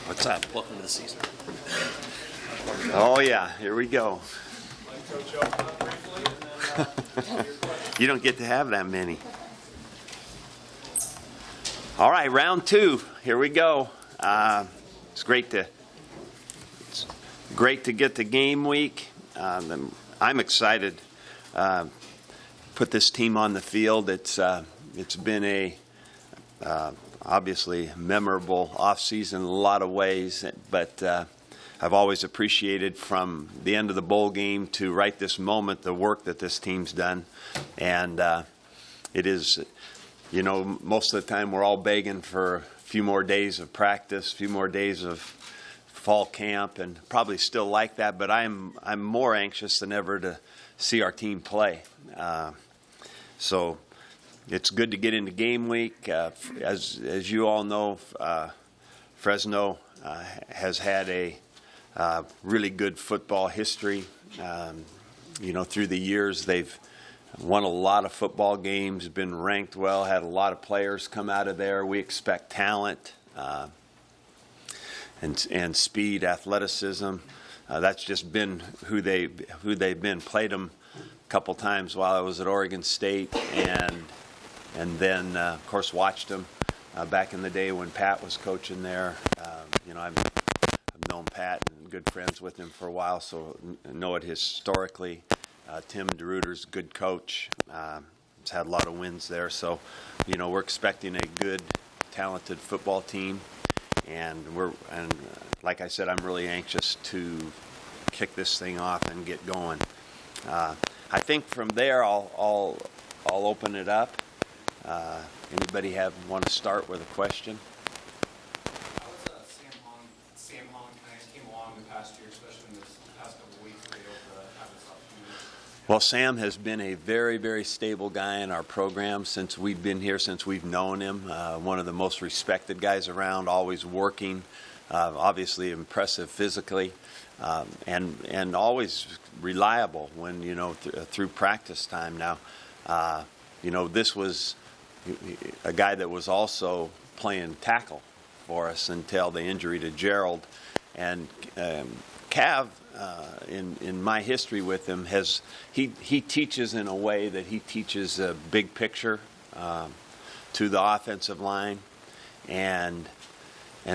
What's up? Welcome to the season. Oh yeah, here we go. You don't get to have that many. All right, round two. Here we go. It's great to get to game week. I'm excited. Put this team on the field. It's been a obviously memorable offseason in a lot of ways, but I've always appreciated from the end of the bowl game to right this moment the work that this team's done. And it is, most of the time we're all begging for a few more days of practice, a few more days of fall camp, and probably still like that, but I'm more anxious than ever to see our team play. So it's good to get into game week. As you all know, Fresno has had a really good football history. Through the years, they've won a lot of football games, been ranked well, had a lot of players come out of there. We expect talent and speed, athleticism. That's just been who they've been. Played them a couple times while I was at Oregon State, and then of course watched them back in the day when Pat was coaching there. I've known Pat and good friends with him for a while, so know it historically. Tim DeRuyter's a good coach. He's had a lot of wins there, so we're expecting a good, talented football team, and like I said, I'm really anxious to kick this thing off and get going. I think from there I'll open it up. Anybody want to start with a question? How was Sam Hong kind of came along the past year, especially in this past couple of weeks, were you able to have this opportunity? Well, Sam has been a very, very stable guy in our program since we've been here, since we've known him. One of the most respected guys around, always working, obviously impressive physically, and always reliable when, through practice time. Now, this was a guy that was also playing tackle for us until the injury to Gerald. And Cav, in my history with him, he teaches in a way that he teaches a big picture to the offensive line, and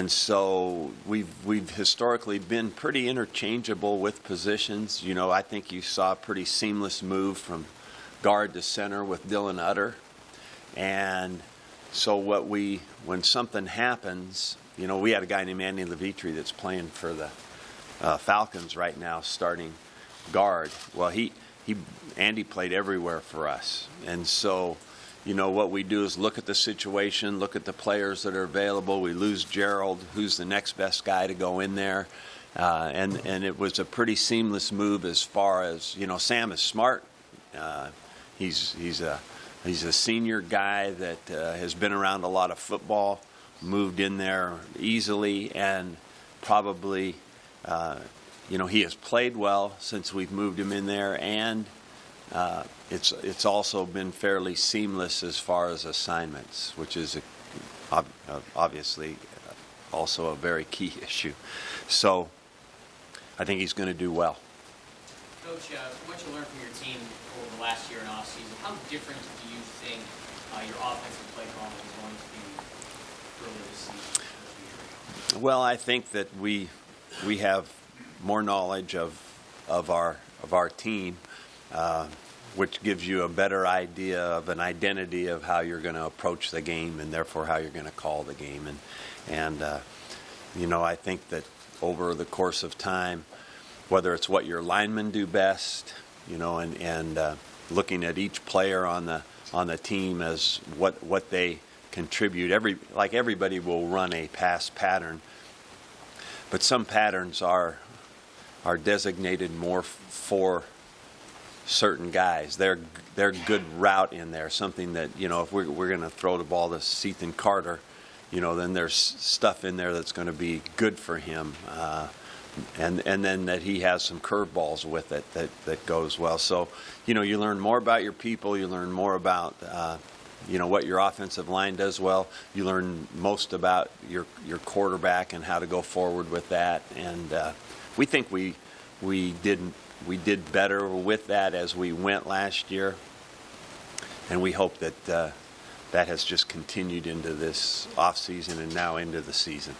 so we've historically been pretty interchangeable with positions. I think you saw a pretty seamless move from guard to center with Dylan Utter. And so when something happens, we had a guy named Andy Levitri that's playing for the Falcons right now, starting guard. Well, Andy played everywhere for us, and so what we do is look at the situation, look at the players that are available. We lose Gerald, who's the next best guy to go in there, and it was a pretty seamless move as far as Sam is smart. He's a senior guy that has been around a lot of football, moved in there easily, and probably, he has played well since we've moved him in there, and it's also been fairly seamless as far as assignments, which is obviously also a very key issue. So I think he's going to do well. Coach, what you learned from your team over the last year in off-season, how different do you think your offensive play calling is going to be early this season? Well, I think that we have more knowledge of our team, which gives you a better idea of an identity of how you're going to approach the game and therefore how you're going to call the game. And I think that over the course of time, whether it's what your linemen do best, and looking at each player on the team as what they contribute. Everybody will run a pass pattern, but some patterns are designated more for certain guys. They're good route in there. Something that if we're going to throw the ball to Sethan Carter, then there's stuff in there that's going to be good for him. And then that he has some curveballs with it that goes well. So, you learn more about your people. You learn more about what your offensive line does well. You learn most about your quarterback and how to go forward with that. And we think we did better with that as we went last year. And we hope that that has just continued into this off season and now into the season.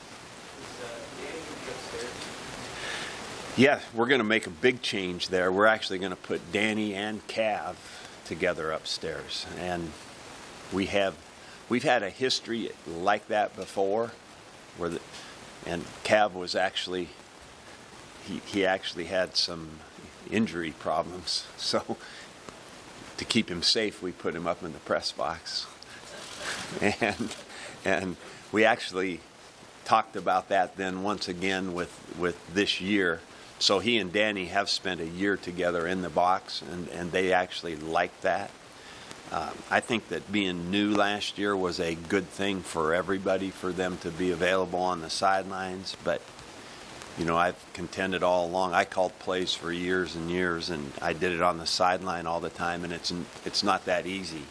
Yeah, we're going to make a big change there. We're actually going to put Danny and Cav together upstairs, and we've had a history like that before, and Cav was actually he actually had some injury problems, so to keep him safe, we put him up in the press box, and we actually talked about that then once again with this year. So he and Danny have spent a year together in the box, and they actually like that. I think that being new last year was a good thing for everybody, for them to be available on the sidelines. But, I've contended all along. I called plays for years and years, and I did it on the sideline all the time, and it's not that easy.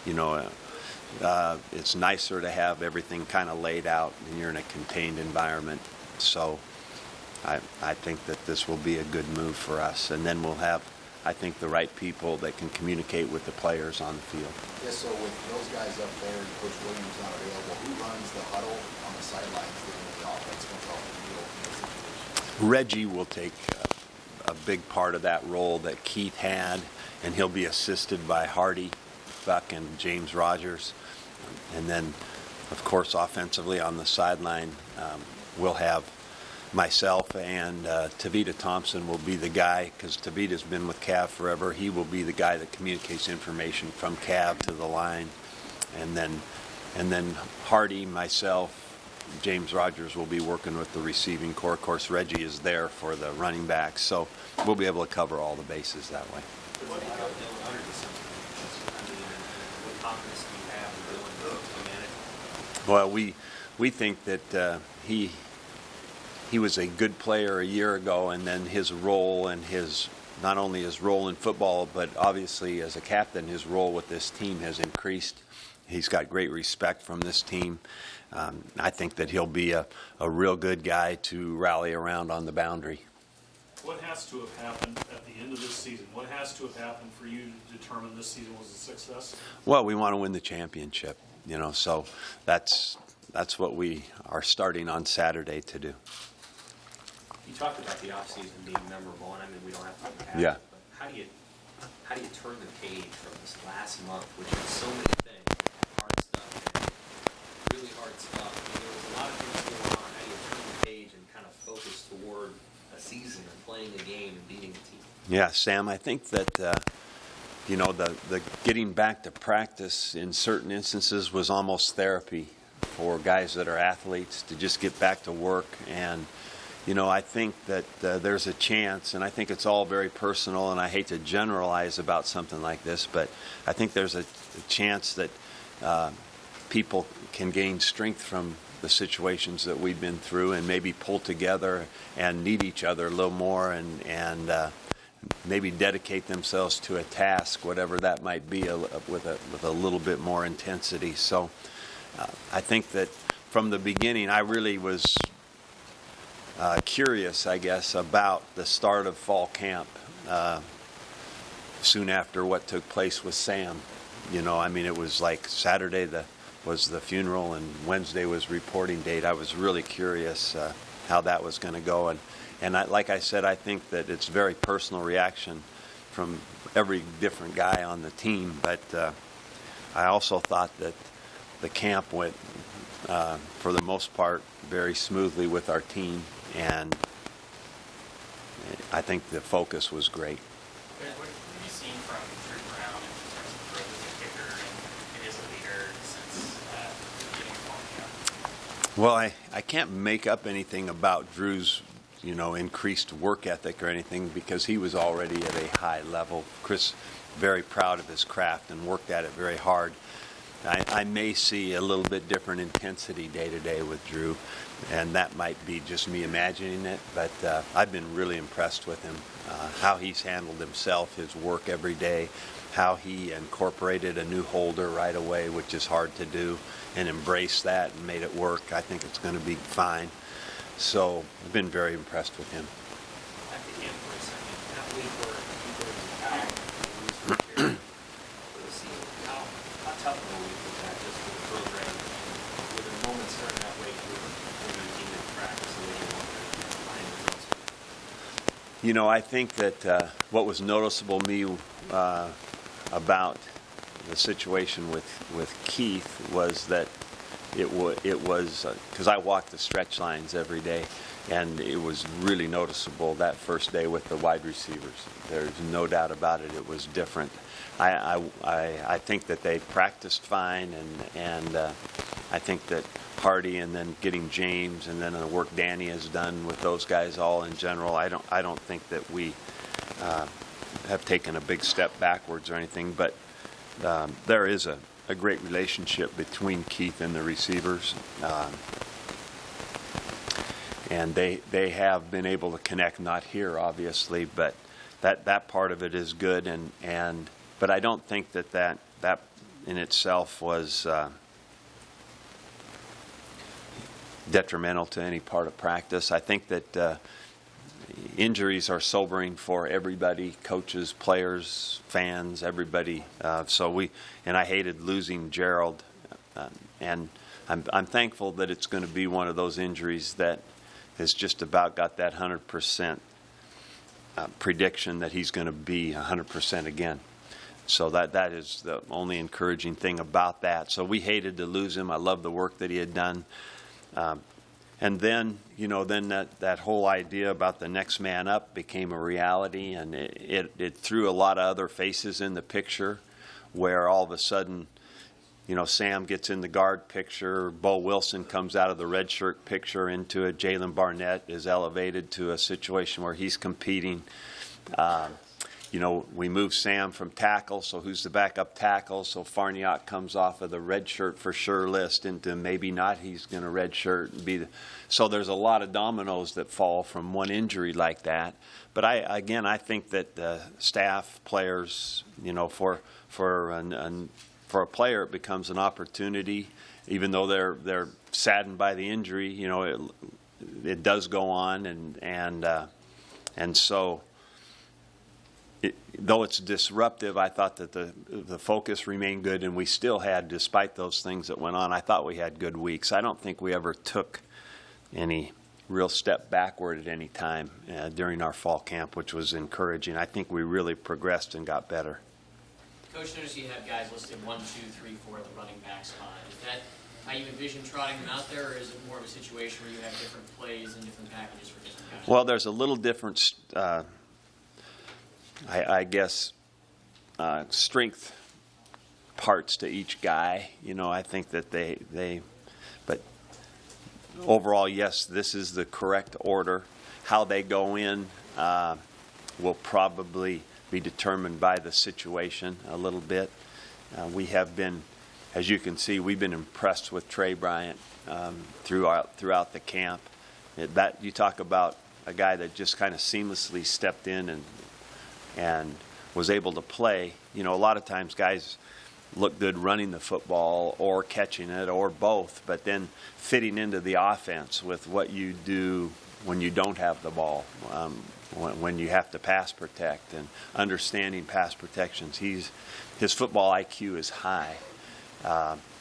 It's nicer to have everything kind of laid out, and you're in a contained environment. So I think that this will be a good move for us, and then we'll have, I think, the right people that can communicate with the players on the field. Yes, so with those guys up there and Coach Williams not available, who runs the huddle on the sidelines when the offense comes off the field in those situations? Reggie will take a big part of that role that Keith had, and he'll be assisted by Hardy, Buck, and James Rogers. And then, of course, offensively on the sideline, we'll have myself and Tavita Thompson will be the guy, because Tavita's been with Cav forever. He will be the guy that communicates information from Cav to the line. And then Hardy, myself, James Rogers will be working with the receiving corps. Of course, Reggie is there for the running backs, so we'll be able to cover all the bases that way. What do you got Dylan under this season? I mean, what confidence do you have in Dylan to manage? Well, we think that he was a good player a year ago, and then his role and not only his role in football, but obviously as a captain, his role with this team has increased. He's got great respect from this team. I think that he'll be a real good guy to rally around on the boundary. What has to have happened at the end of this season? What has to have happened for you to determine this season was a success? Well, we want to win the championship, so that's what we are starting on Saturday to do. You talked about the offseason being memorable, and I mean, we don't have to unpack Yeah. it, but how do you turn the page from this last month, which is so many things, hard stuff, and really hard stuff? I mean, there was a lot of things going on. How do you turn the page and kind of focus toward a season and playing a game and beating a team? Yeah, Sam, I think that the getting back to practice in certain instances was almost therapy for guys that are athletes, to just get back to work. And I think that there's a chance, and I think it's all very personal, and I hate to generalize about something like this, but I think there's a chance that people can gain strength from the situations that we've been through, and maybe pull together and need each other a little more, and maybe dedicate themselves to a task, whatever that might be, with a little bit more intensity. So I think that from the beginning, I really was curious, I guess, about the start of fall camp soon after what took place with Sam. It was like Saturday was the funeral, and Wednesday was reporting date. I was really curious how that was going to go. And like I said, I think that it's very personal reaction from every different guy on the team. But I also thought that the camp went, for the most part, very smoothly with our team. And I think the focus was great. What have you seen from Drew Brown in terms of growth as a kicker and as a leader since the beginning of fall camp? Well, I can't make up anything about Drew's, increased work ethic or anything, because he was already at a high level. Chris, very proud of his craft and worked at it very hard. I may see a little bit different intensity day to day with Drew, and that might be just me imagining it, but I've been really impressed with him, how he's handled himself, his work every day, how he incorporated a new holder right away, which is hard to do, and embraced that and made it work. I think it's going to be fine. So I've been very impressed with him. At the end for a second, that week where you go to Cal and lose your chair for the season, how tough of a week was that just for the program? And were there moments during that week where your team didn't practice the way you wanted to find results? You know, I think that what was noticeable to me about the situation with Keith was that it was because I walked the stretch lines every day, and it was really noticeable that first day with the wide receivers. There's no doubt about it. It was different. I think that they practiced fine, and I think that Hardy and then getting James and then the work Danny has done with those guys all in general, I don't think that we have taken a big step backwards or anything, but there is a great relationship between Keith and the receivers, and they have been able to connect, not here obviously, but that part of it is good, but I don't think that in itself was detrimental to any part of practice. I think that injuries are sobering for everybody, coaches, players, fans, everybody. And I hated losing Gerald, and I'm thankful that it's going to be one of those injuries that has just about got that 100% prediction that he's going to be 100% again. So that is the only encouraging thing about that. So we hated to lose him. I love the work that he had done. And then, that whole idea about the next man up became a reality, and it threw a lot of other faces in the picture, where all of a sudden, Sam gets in the guard picture, Bo Wilson comes out of the red shirt picture into it, Jalen Barnett is elevated to a situation where he's competing. We move Sam from tackle, so who's the backup tackle? So Farniok comes off of the red shirt for sure list into maybe not, he's going to red shirt and be so there's a lot of dominoes that fall from one injury like that. But I think that staff, players, for a player it becomes an opportunity, even though they're saddened by the injury. It does go on, and so. Though it's disruptive, I thought that the focus remained good, and we still had, despite those things that went on, I thought we had good weeks. I don't think we ever took any real step backward at any time during our fall camp, which was encouraging. I think we really progressed and got better. Coach, notice you have guys listed 1, 2, 3, 4 at the running back spot. Is that how you envision trotting them out there, or is it more of a situation where you have different plays and different packages for different guys? Well, there's a little different I guess strength parts to each guy. I think that but overall, yes, this is the correct order. How they go in will probably be determined by the situation a little bit. We have been, as you can see, we've been impressed with Trey Bryant throughout the camp. That you talk about a guy that just kind of seamlessly stepped in and was able to play. A lot of times guys look good running the football or catching it or both, but then fitting into the offense with what you do when you don't have the ball, when you have to pass protect and understanding pass protections. His football IQ is high,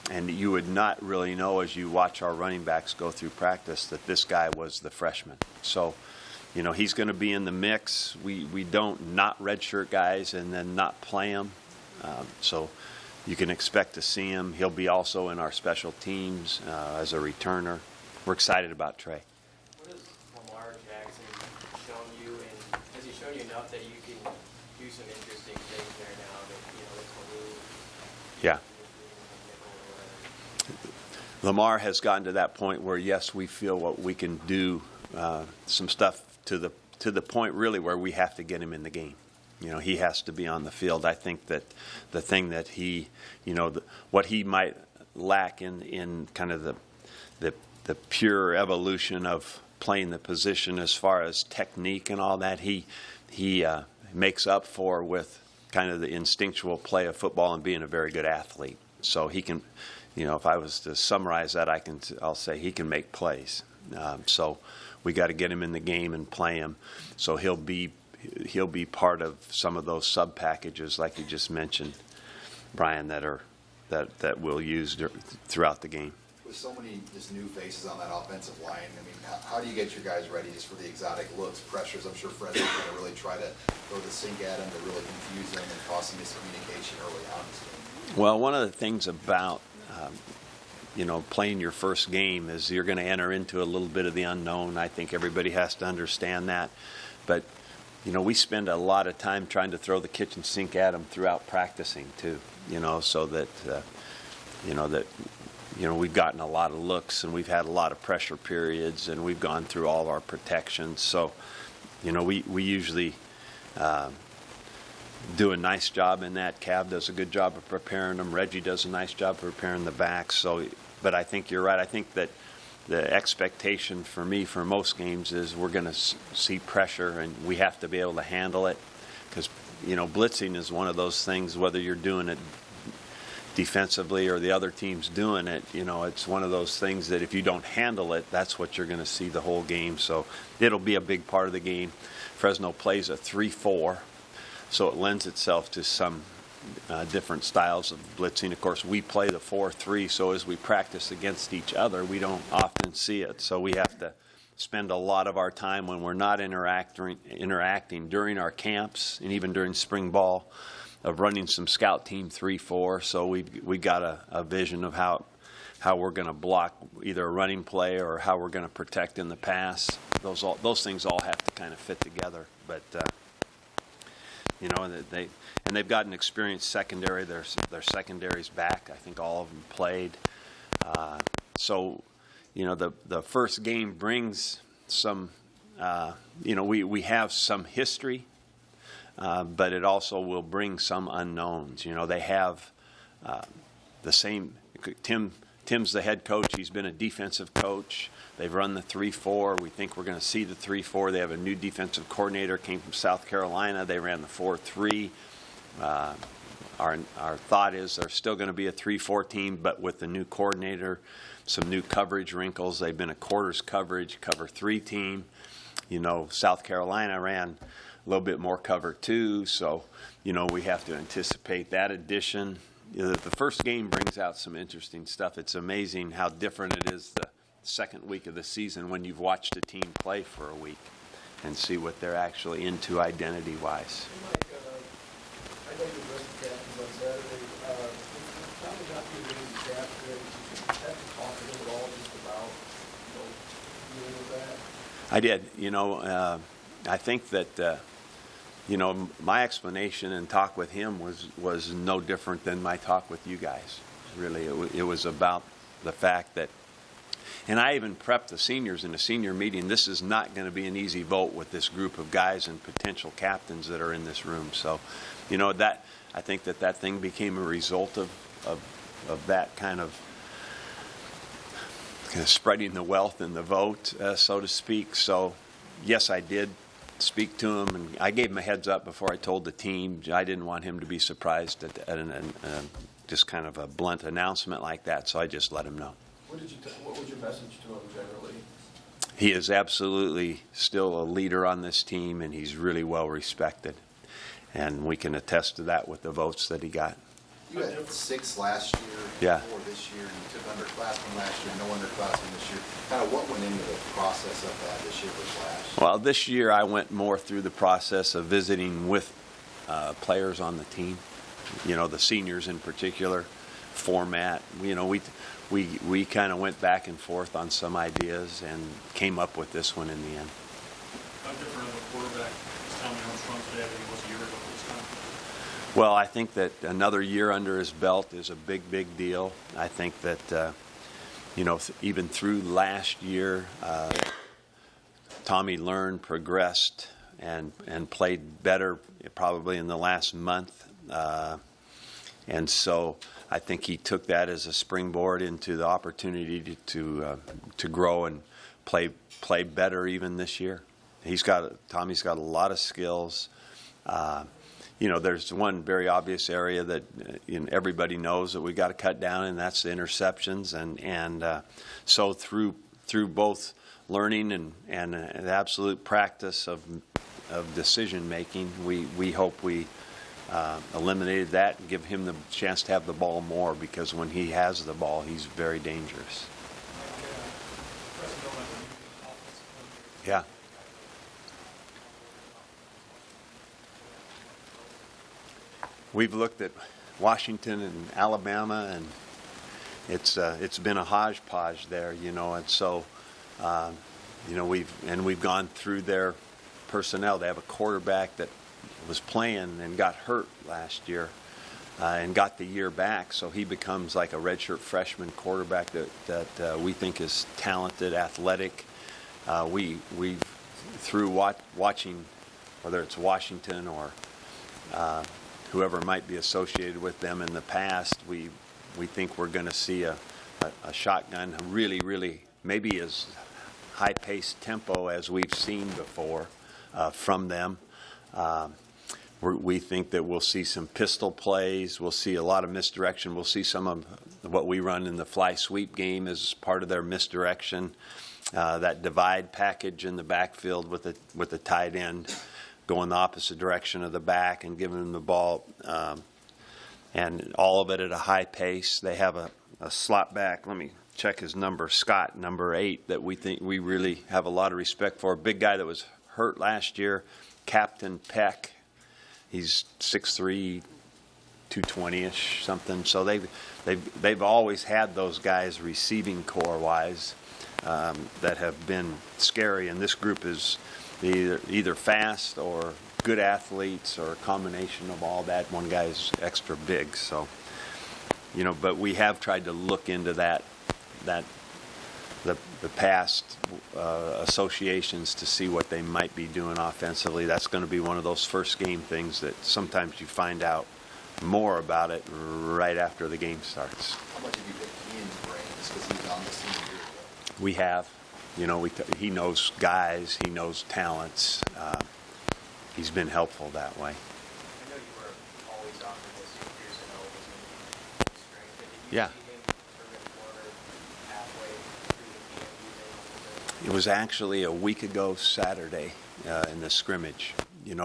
and you would not really know as you watch our running backs go through practice that this guy was the freshman. So he's going to be in the mix. We don't not redshirt guys and then not play them. So you can expect to see him. He'll be also in our special teams as a returner. We're excited about Trey. What has Lamar Jackson shown you, and has he shown you enough that you can do some interesting things there now that, it's a move? Yeah. Lamar has gotten to that point where, yes, we feel what we can do some stuff to the point really where we have to get him in the game. He has to be on the field. I think that the thing that he, what he might lack in kind of the pure evolution of playing the position as far as technique and all that, he makes up for with kind of the instinctual play of football and being a very good athlete. So he can, if I was to summarize that, I'll say he can make plays. So we got to get him in the game and play him. So he'll be part of some of those sub packages like you just mentioned, Brian, that we'll use throughout the game. With so many just new faces on that offensive line, I mean, how do you get your guys ready just for the exotic looks, pressures? I'm sure Fresno's going to really try to throw the sink at them to really confuse them and cause some miscommunication early on in this game. Well, one of the things about playing your first game is you're going to enter into a little bit of the unknown. I think everybody has to understand that. But, we spend a lot of time trying to throw the kitchen sink at them throughout practicing too, so that, we've gotten a lot of looks and we've had a lot of pressure periods and we've gone through all of our protections. So, we usually do a nice job in that. Cav does a good job of preparing them. Reggie does a nice job of preparing the backs. So, but I think you're right. I think that the expectation for me for most games is we're going to see pressure and we have to be able to handle it because, blitzing is one of those things, whether you're doing it defensively or the other team's doing it, it's one of those things that if you don't handle it, that's what you're going to see the whole game. So it'll be a big part of the game. Fresno plays a 3-4. So it lends itself to some different styles of blitzing. Of course, we play the 4-3, so as we practice against each other, we don't often see it. So we have to spend a lot of our time when we're not interacting during our camps and even during spring ball of running some scout team 3-4. So we got a vision of how we're going to block either a running play or how we're going to protect in the pass. Those things all have to kind of fit together. But they've got an experienced secondary. Their secondary's back. I think all of them played. So the first game brings some. We have some history, but it also will bring some unknowns. They have the same. Tim's the head coach. He's been a defensive coach. They've run the 3-4. We think we're going to see the 3-4. They have a new defensive coordinator, came from South Carolina. They ran the 4-3. Our thought is they're still going to be a 3-4 team, but with the new coordinator, some new coverage wrinkles. They've been a quarters coverage, cover 3 team. South Carolina ran a little bit more cover 2, so, we have to anticipate that addition. The first game brings out some interesting stuff. It's amazing how different it is the second week of the season when you've watched a team play for a week and see what they're actually into identity-wise. Mike, I know you addressed the captains on Saturday. Probably not being able to captain, did you have to talk to him at all just about, dealing with that? I did. I think that, my explanation and talk with him was no different than my talk with you guys. Really, it was about the fact that, and I even prepped the seniors in a senior meeting. This is not going to be an easy vote with this group of guys and potential captains that are in this room. So, that I think that thing became a result of that kind of spreading the wealth in the vote, so to speak. So, yes, I did speak to him, and I gave him a heads up before I told the team. I didn't want him to be surprised at just kind of a blunt announcement like that, so I just let him know. What was your message to him generally? He is absolutely still a leader on this team, and he's really well respected. And we can attest to that with the votes that he got. You had 6 last year, Yeah. 4 this year, and you took underclassmen last year, no underclassmen this year. Kind of what went into the process of that this year versus last year? Well, this year I went more through the process of visiting with players on the team, the seniors in particular, format. We kind of went back and forth on some ideas and came up with this one in the end. How different of a quarterback is Tommy Armstrong today than he was a year ago this time? Well, I think that another year under his belt is a big, big deal. I think that, even through last year, Tommy learned, progressed, and played better probably in the last month. And so I think he took that as a springboard into the opportunity to grow and play better even this year. Tommy's got a lot of skills. there's one very obvious area that everybody knows that we got to cut down, and that's the interceptions. And so through both learning and an absolute practice of decision making, we hope we eliminated that and give him the chance to have the ball more, because when he has the ball, he's very dangerous. Yeah. We've looked at Washington and Alabama, and it's been a hodgepodge there, and so we've gone through their personnel. They have a quarterback that was playing and got hurt last year and got the year back, so he becomes like a redshirt freshman quarterback that we think is talented, athletic. We through watching, whether it's Washington or whoever might be associated with them in the past, we think we're going to see a shotgun really maybe as high-paced tempo as we've seen before from them. We think that we'll see some pistol plays. We'll see a lot of misdirection. We'll see some of what we run in the fly sweep game as part of their misdirection. That divide package in the backfield with the tight end, going the opposite direction of the back and giving them the ball, and all of it at a high pace. They have a slot back. Let me check his number, Scott, number 8, that we think we really have a lot of respect for. A big guy that was hurt last year, Captain Peck. He's 6'3", 220-ish something. So they've always had those guys receiving core wise that have been scary, and this group is either fast or good athletes or a combination of all that. One guy's extra big, so but we have tried to look into the past associations to see what they might be doing offensively. That's going to be one of those first game things that sometimes you find out more about it right after the game starts. How much have you picked Ian's brain just because he's on the scene here? We have. He knows guys, he knows talents. He's been helpful that way. I know you were always optimistic years ago was in strength, but did you Yeah. see him turn a corner halfway through the game even? It was actually a week ago Saturday in the scrimmage,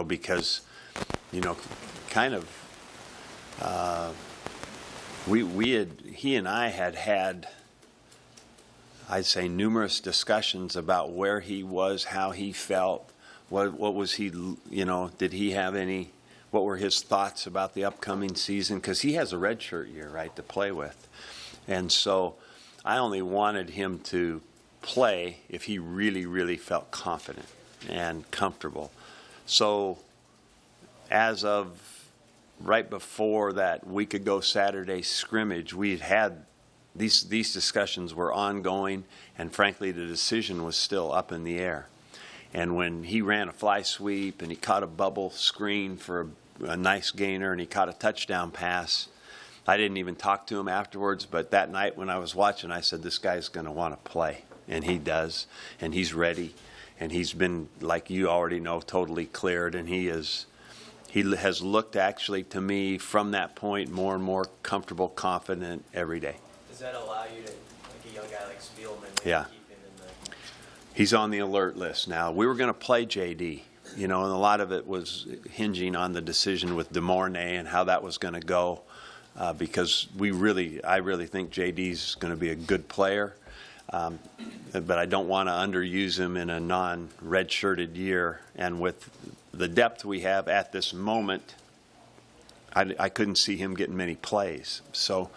because, kind of, he and I had, I'd say, numerous discussions about where he was, how he felt, what was he, did he have any, what were his thoughts about the upcoming season? Because he has a redshirt year, right, to play with. And so I only wanted him to play if he really felt confident and comfortable. So as of right before that week ago Saturday scrimmage, we'd had these discussions were ongoing, and frankly the decision was still up in the air. And when he ran a fly sweep and he caught a bubble screen for a nice gainer and he caught a touchdown pass, I didn't even talk to him afterwards, but that night when I was watching, I said, this guy's going to want to play. And he does, and he's ready, and he's been, like you already know, totally cleared, and he has looked actually to me from that point more and more comfortable, confident every day. Does that allow you to, like a young guy like Spielman, Yeah. keep him in the... He's on the alert list now. We were going to play JD, and a lot of it was hinging on the decision with DeMornay and how that was going to go, because I really think JD's going to be a good player, but I don't want to underuse him in a non-red-shirted year. And with the depth we have at this moment, I couldn't see him getting many plays. So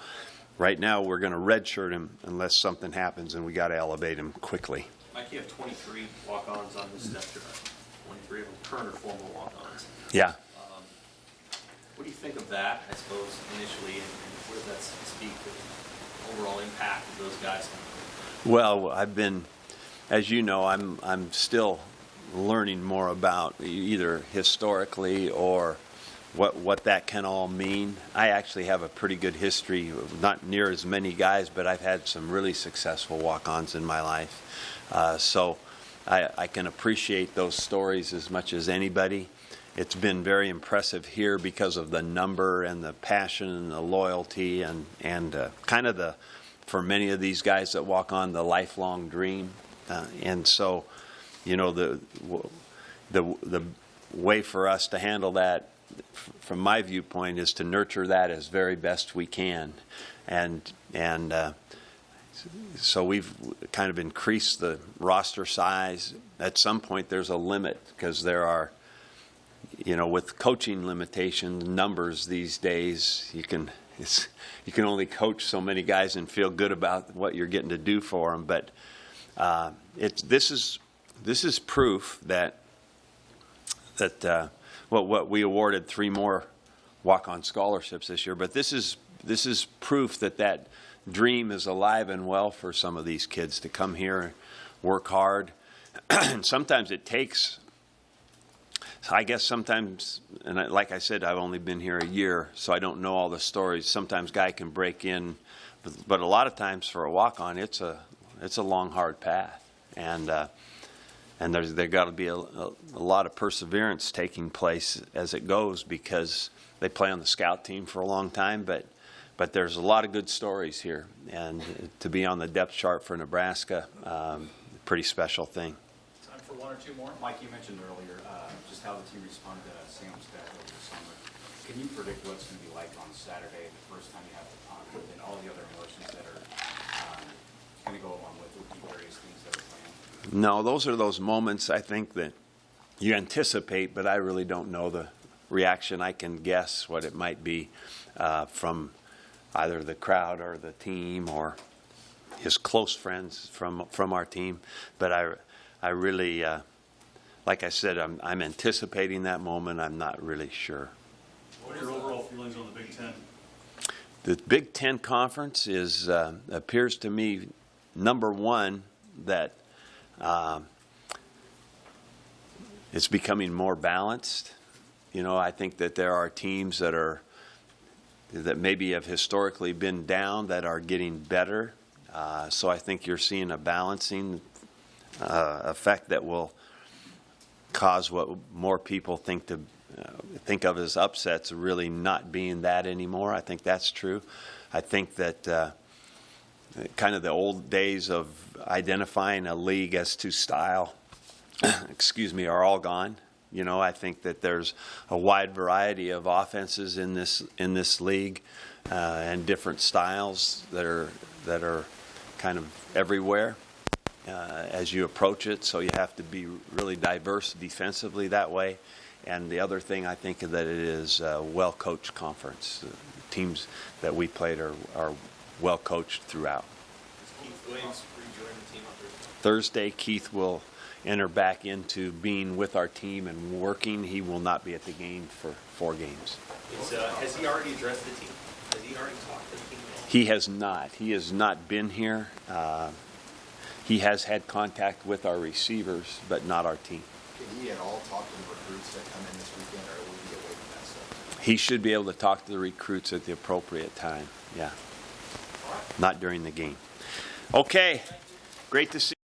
right now we're going to redshirt him unless something happens, and we got to elevate him quickly. Mike, you have 23 walk-ons on this depth chart. 23 of them current or former walk-ons. Yeah. What do you think of that, I suppose, initially, and what does that speak to the overall impact of those guys? Well, I've been, as you know, I'm still learning more about either historically or what that can all mean. I actually have a pretty good history, not near as many guys, but I've had some really successful walk-ons in my life. So I can appreciate those stories as much as anybody. it's been very impressive here because of the number and the passion and the loyalty and kind of the, for many of these guys that walk on, the lifelong dream. And so, you know, the way for us to handle that, from my viewpoint, is to nurture that as very best we can. And so we've kind of increased the roster size. At some point, there's a limit because there are, you know, with coaching limitations, numbers these days, you can only coach so many guys and feel good about what you're getting to do for them. But this is proof that what we awarded 3 more walk-on scholarships this year. But this is proof that dream is alive and well for some of these kids to come here and work hard. And sometimes it takes. I guess sometimes, and like I said, I've only been here a year, so I don't know all the stories. Sometimes guy can break in, but a lot of times for a walk-on, it's a long, hard path, and there's got to be a lot of perseverance taking place as it goes, because they play on the scout team for a long time, but there's a lot of good stories here, and to be on the depth chart for Nebraska, pretty special thing. Time for 1 or 2 more. Mike, you mentioned earlier just how the team responded to Sam's death over the summer. Can you predict what it's going to be like on Saturday, the first time you have to punt, and all the other emotions that are going to go along with the various things that are planned? No, those are those moments, I think, that you anticipate, but I really don't know the reaction. I can guess what it might be from either the crowd or the team or his close friends from our team. But I really, like I said, I'm anticipating that moment. I'm not really sure. What are your overall feelings on the Big Ten? The Big Ten Conference appears to me, number one, that it's becoming more balanced. You know, I think that there are teams that maybe have historically been down that are getting better. So I think you're seeing a balancing effect that will cause what more people think of as upsets really not being that anymore. I think that's true. I think that kind of the old days of identifying a league as to style, are all gone. You know, I think that there's a wide variety of offenses in this league and different styles that are kind of everywhere as you approach it. So you have to be really diverse defensively that way. And the other thing, I think, that it is a well-coached conference. The teams that we played are well-coached throughout. Keith Williams rejoin the team on Thursday, Keith will enter back into being with our team and working. He will not be at the game for 4 games. Has he already addressed the team? Has he already talked to the team? He has not. He has not been here. He has had contact with our receivers, but not our team. Can he at all talk to the recruits that come in this weekend, or will he be away from that stuff? He should be able to talk to the recruits at the appropriate time. Yeah. Not during the game. Okay. Great to see you.